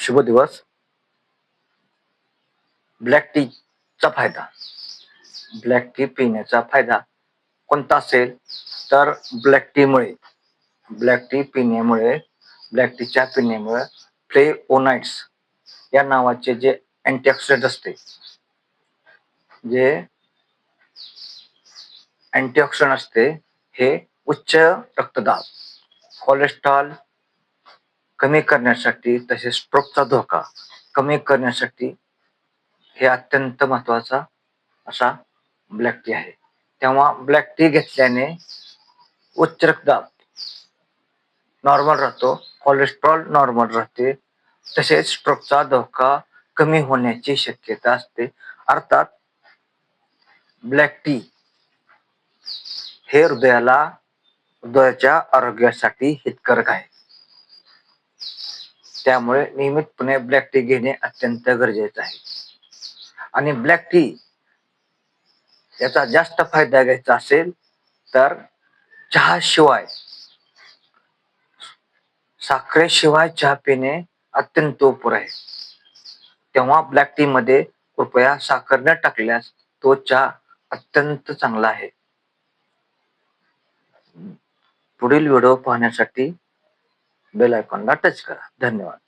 शुभ दिवस. ब्लॅक टीचा फायदा. ब्लॅक टी पिण्याचा फायदा कोणता असेल तर ब्लॅक टीच्या पिण्यामुळे फ्लेवोनाइड्स या नावाचे जे अँटीऑक्सिडंट असते, हे उच्च रक्तदाब, कोलेस्ट्रॉल कमी करण्यासाठी तसेच स्ट्रोकचा धोका कमी करण्यासाठी हे अत्यंत महत्वाचा असा ब्लॅक टी आहे. तेव्हा ब्लॅक टी घेतल्याने उच्च रक्तदाब नॉर्मल राहतो, कोलेस्ट्रॉल नॉर्मल राहते, तसेच स्ट्रोकचा धोका कमी होण्याची शक्यता असते. अर्थात ब्लॅक टी हे हृदयाच्या आरोग्यासाठी हितकारक आहे. त्यामुळे नियमितपणे ब्लॅक टी घेणे अत्यंत गरजेचे आहे. आणि ब्लॅक टी याचा जास्त फायदा घ्यायचा असेल तर साखरेशिवाय चहा पिणे अत्यंत उपर आहे. तेव्हा ब्लॅक टी मध्ये कृपया साखर न टाकल्यास तो चहा अत्यंत चांगला आहे. पुढील व्हिडिओ पाहण्यासाठी बेल आयकॉनला टच करा. धन्यवाद.